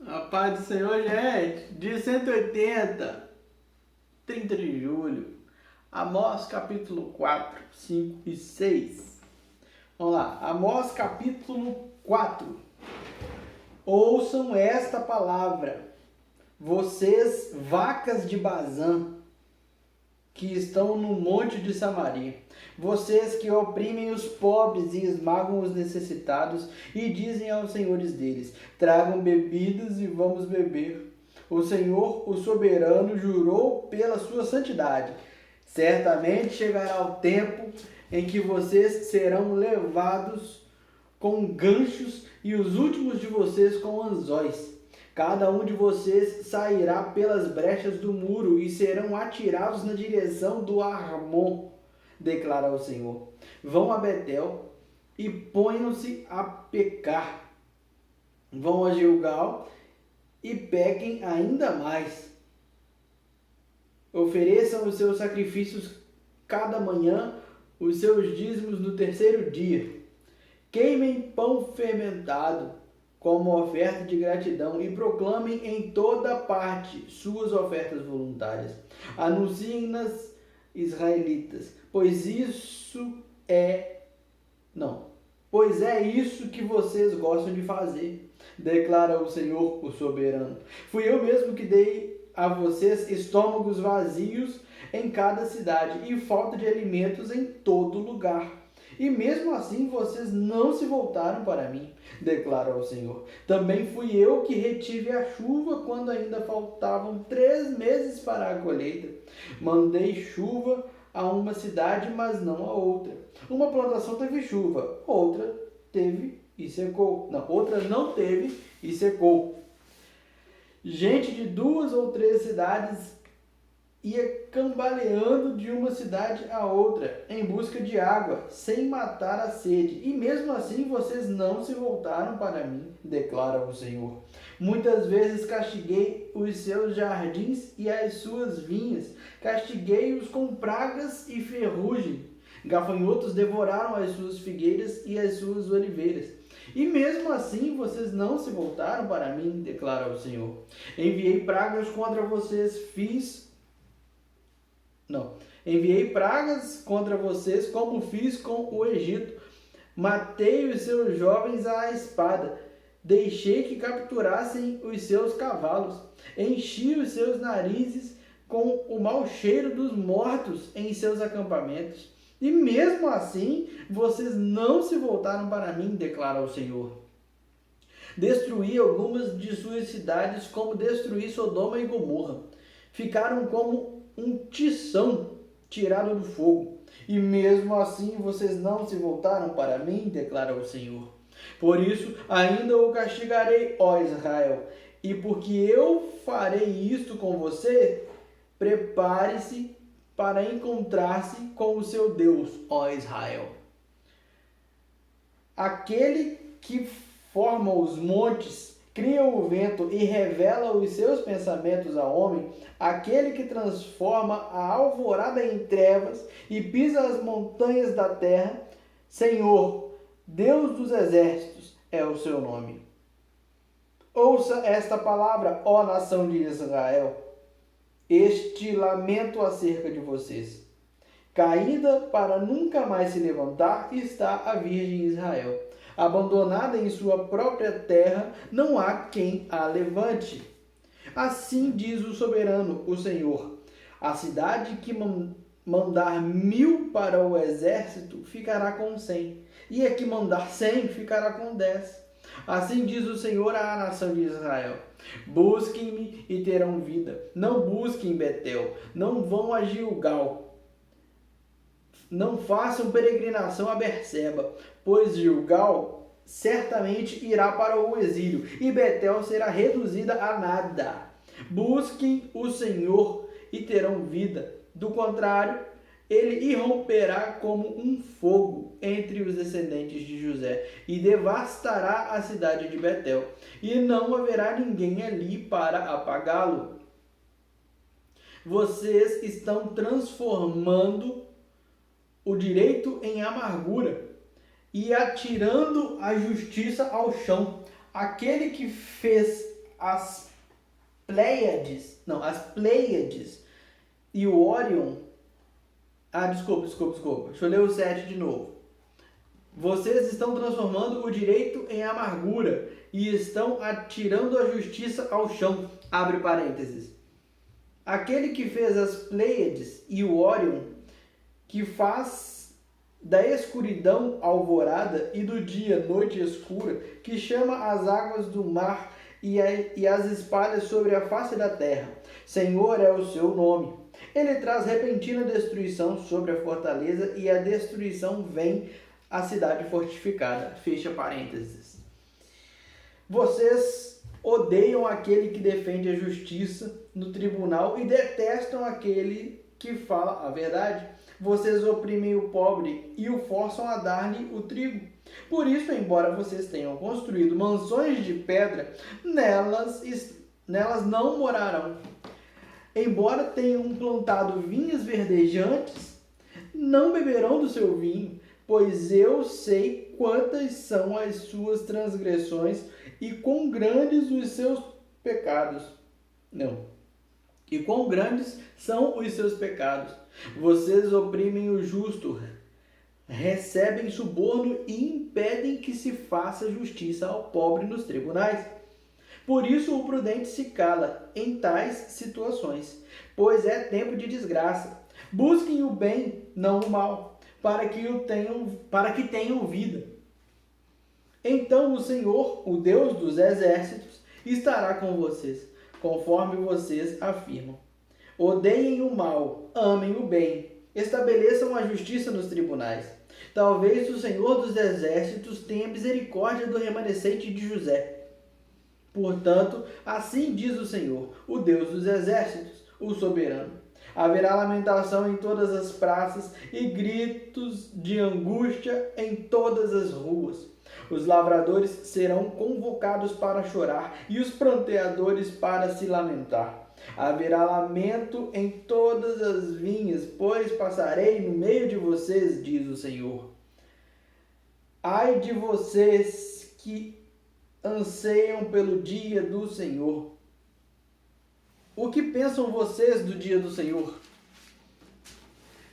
A paz do Senhor, gente. Dia 180, 30 de julho. Amós capítulo 4, 5 e 6. Vamos lá. Amós capítulo 4. Ouçam esta palavra, vocês vacas de Bazã, que estão no monte de Samaria, vocês que oprimem os pobres e esmagam os necessitados, e dizem aos senhores deles: tragam bebidas e vamos beber. O Senhor, o soberano, jurou pela sua santidade: certamente chegará o tempo em que vocês serão levados com ganchos e os últimos de vocês com anzóis. Cada um de vocês sairá pelas brechas do muro e serão atirados na direção do Armon, declara o Senhor. Vão a Betel e ponham-se a pecar. Vão a Gilgal e pequem ainda mais. Ofereçam os seus sacrifícios cada manhã, os seus dízimos no terceiro dia. Queimem pão fermentado como oferta de gratidão e proclamem em toda parte suas ofertas voluntárias. Anunciem nas israelitas, pois é isso que vocês gostam de fazer, declara o Senhor, o soberano. Fui eu mesmo que dei a vocês estômagos vazios em cada cidade e falta de alimentos em todo lugar. E mesmo assim vocês não se voltaram para mim, declara o Senhor. Também fui eu que retive a chuva quando ainda faltavam 3 meses para a colheita. Mandei chuva a uma cidade, mas não a outra. Uma plantação teve chuva, outra teve e secou. Outra não teve e secou. Gente de 2 ou 3 cidades ia cambaleando de uma cidade a outra em busca de água, sem matar a sede. E mesmo assim vocês não se voltaram para mim, declara o Senhor. Muitas vezes castiguei os seus jardins e as suas vinhas, castiguei-os com pragas e ferrugem. Gafanhotos devoraram as suas figueiras e as suas oliveiras. E mesmo assim vocês não se voltaram para mim, declara o Senhor. Enviei pragas contra vocês, Enviei pragas contra vocês, como fiz com o Egito. Matei os seus jovens à espada. Deixei que capturassem os seus cavalos. Enchi os seus narizes com o mau cheiro dos mortos em seus acampamentos. E mesmo assim, vocês não se voltaram para mim, declara o Senhor. Destruí algumas de suas cidades, como destruí Sodoma e Gomorra. Ficaram como um tição tirado do fogo. E mesmo assim vocês não se voltaram para mim, declara o Senhor. Por isso ainda o castigarei, ó Israel. E porque eu farei isto com você, prepare-se para encontrar-se com o seu Deus, ó Israel. Aquele que forma os montes, cria o vento e revela os seus pensamentos ao homem, aquele que transforma a alvorada em trevas e pisa as montanhas da terra, Senhor, Deus dos exércitos, é o seu nome. Ouça esta palavra, ó nação de Israel, este lamento acerca de vocês. Caída para nunca mais se levantar está a Virgem Israel. Abandonada em sua própria terra, não há quem a levante. Assim diz o soberano, o Senhor: a cidade que mandar 1000 para o exército ficará com 100, e a que mandar 100 ficará com 10. Assim diz o Senhor à nação de Israel: busquem-me e terão vida. Não busquem Betel, não vão a Gilgal. Não façam peregrinação a Berseba, pois Gilgal certamente irá para o exílio, e Betel será reduzida a nada. Busquem o Senhor e terão vida. Do contrário, ele irromperá como um fogo entre os descendentes de José e devastará a cidade de Betel, e não haverá ninguém ali para apagá-lo. Vocês estão transformando o direito em amargura e atirando a justiça ao chão. Aquele que fez as Pleiades e o Órion. Desculpa. Deixa eu ler o 7 de novo. Vocês estão transformando o direito em amargura e estão atirando a justiça ao chão. Abre parênteses. Aquele que fez as Pleiades e o Órion, que faz da escuridão alvorada e do dia noite escura, que chama as águas do mar e as espalha sobre a face da terra. Senhor é o seu nome. Ele traz repentina destruição sobre a fortaleza e a destruição vem à cidade fortificada. Fecha parênteses. Vocês odeiam aquele que defende a justiça no tribunal e detestam aquele que fala a verdade. Vocês oprimem o pobre e o forçam a dar-lhe o trigo. Por isso, embora vocês tenham construído mansões de pedra, nelas não morarão. Embora tenham plantado vinhas verdejantes, não beberão do seu vinho, pois eu sei quantas são as suas transgressões e quão grandes os seus pecados. E quão grandes são os seus pecados. Vocês oprimem o justo, recebem suborno e impedem que se faça justiça ao pobre nos tribunais. Por isso o prudente se cala em tais situações, pois é tempo de desgraça. Busquem o bem, não o mal, para que tenham vida. Então o Senhor, o Deus dos exércitos, estará com vocês, conforme vocês afirmam. Odeiem o mal, amem o bem, estabeleçam a justiça nos tribunais. Talvez o Senhor dos exércitos tenha misericórdia do remanescente de José. Portanto, assim diz o Senhor, o Deus dos exércitos, o soberano. Haverá lamentação em todas as praças e gritos de angústia em todas as ruas. Os lavradores serão convocados para chorar e os pranteadores para se lamentar. Haverá lamento em todas as vinhas, pois passarei no meio de vocês, diz o Senhor. Ai de vocês que anseiam pelo dia do Senhor. O que pensam vocês do dia do Senhor?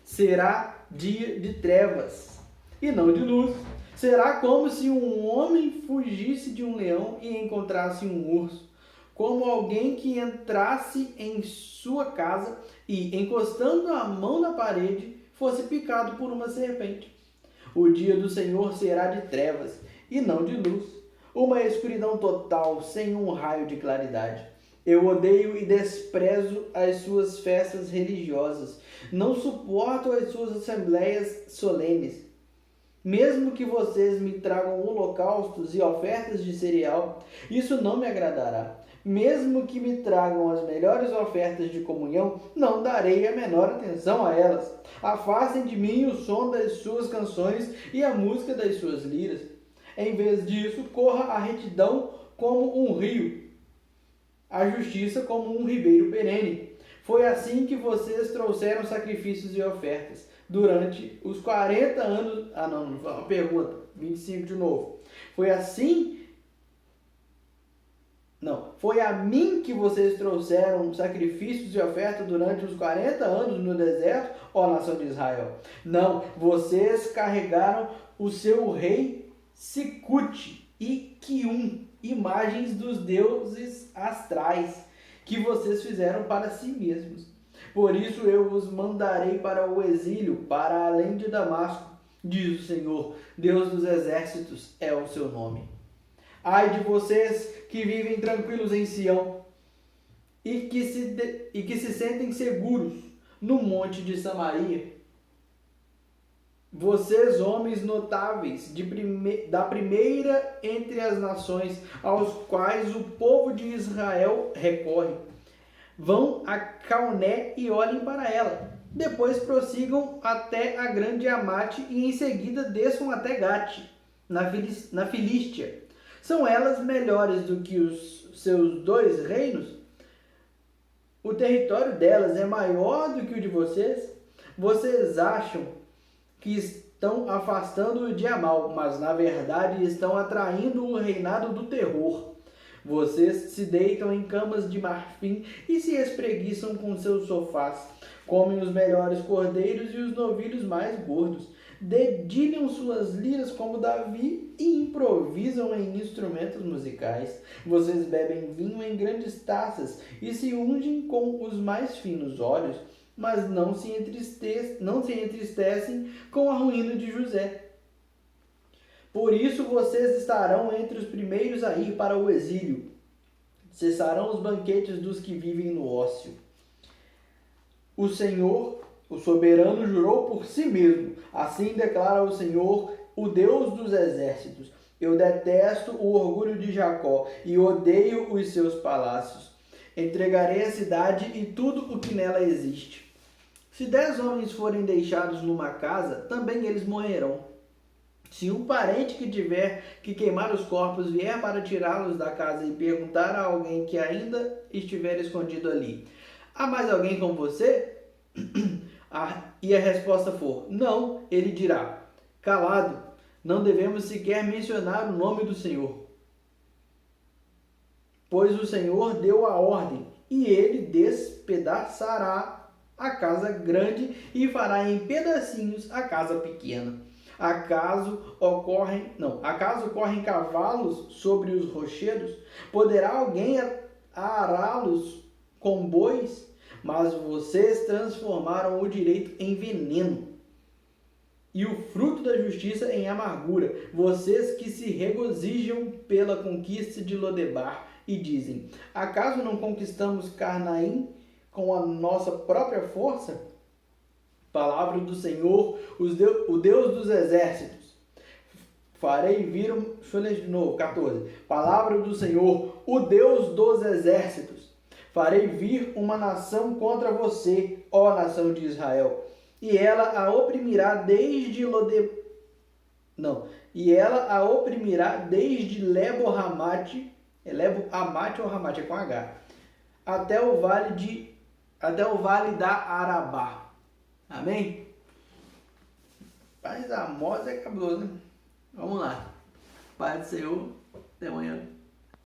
Será dia de trevas e não de luz. Será como se um homem fugisse de um leão e encontrasse um urso, como alguém que entrasse em sua casa e, encostando a mão na parede, fosse picado por uma serpente. O dia do Senhor será de trevas e não de luz, uma escuridão total, sem um raio de claridade. Eu odeio e desprezo as suas festas religiosas, não suporto as suas assembleias solenes. Mesmo que vocês me tragam holocaustos e ofertas de cereal, isso não me agradará. Mesmo que me tragam as melhores ofertas de comunhão, não darei a menor atenção a elas. Afastem de mim o som das suas canções e a música das suas liras. Em vez disso, corra a retidão como um rio, a justiça como um ribeiro perene. Foi assim que vocês trouxeram sacrifícios e ofertas durante os 40 anos... uma pergunta, 25 de novo. Foi a mim que vocês trouxeram sacrifícios e ofertas durante os 40 anos no deserto, ó nação de Israel? Não, vocês carregaram o seu rei Sicute e Quium, imagens dos deuses astrais, que vocês fizeram para si mesmos. Por isso eu os mandarei para o exílio, para além de Damasco, diz o Senhor, Deus dos exércitos é o seu nome. Ai de vocês que vivem tranquilos em Sião e que se sentem seguros no monte de Samaria. Vocês, homens notáveis da primeira entre as nações, aos quais o povo de Israel recorre, vão a Calné e olhem para ela. Depois prossigam até a grande Amate e em seguida desçam até Gate, na Filístia. São elas melhores do que os seus 2 reinos? O território delas é maior do que o de vocês? Vocês acham que estão afastando o dia mal, mas na verdade estão atraindo o reinado do terror. Vocês se deitam em camas de marfim e se espreguiçam com seus sofás. Comem os melhores cordeiros e os novilhos mais gordos. Dedilham suas liras como Davi e improvisam em instrumentos musicais. Vocês bebem vinho em grandes taças e se ungem com os mais finos óleos, mas não se entristecem com a ruína de José. Por isso vocês estarão entre os primeiros a ir para o exílio. Cessarão os banquetes dos que vivem no ócio. O Senhor, o soberano, jurou por si mesmo. Assim declara o Senhor, o Deus dos exércitos. Eu detesto o orgulho de Jacó e odeio os seus palácios. Entregarei a cidade e tudo o que nela existe. Se 10 homens forem deixados numa casa, também eles morrerão. Se um parente que tiver que queimar os corpos vier para tirá-los da casa e perguntar a alguém que ainda estiver escondido ali: há mais alguém com você? E a resposta for: não, ele dirá: calado, não devemos sequer mencionar o nome do Senhor. Pois o Senhor deu a ordem, e ele despedaçará a casa grande e fará em pedacinhos a casa pequena. Acaso correm cavalos sobre os rochedos? Poderá alguém ará-los com bois? Mas vocês transformaram o direito em veneno e o fruto da justiça em amargura. Vocês que se regozijam pela conquista de Lodebar e dizem: acaso não conquistamos Carnaim com a nossa própria força? Palavra do Senhor, o Deus dos exércitos. Farei vir... Deixa eu ler de novo, 14. Palavra do Senhor, o Deus dos exércitos. Farei vir uma nação contra você, ó nação de Israel. E ela a oprimirá desde Lebo-Hamate. Lebo-Hamate ou Hamate, é com H. Até o vale da Arabá. Amém? Paz, Amós é cabuloso, né? Vamos lá. Paz do Senhor. Até amanhã.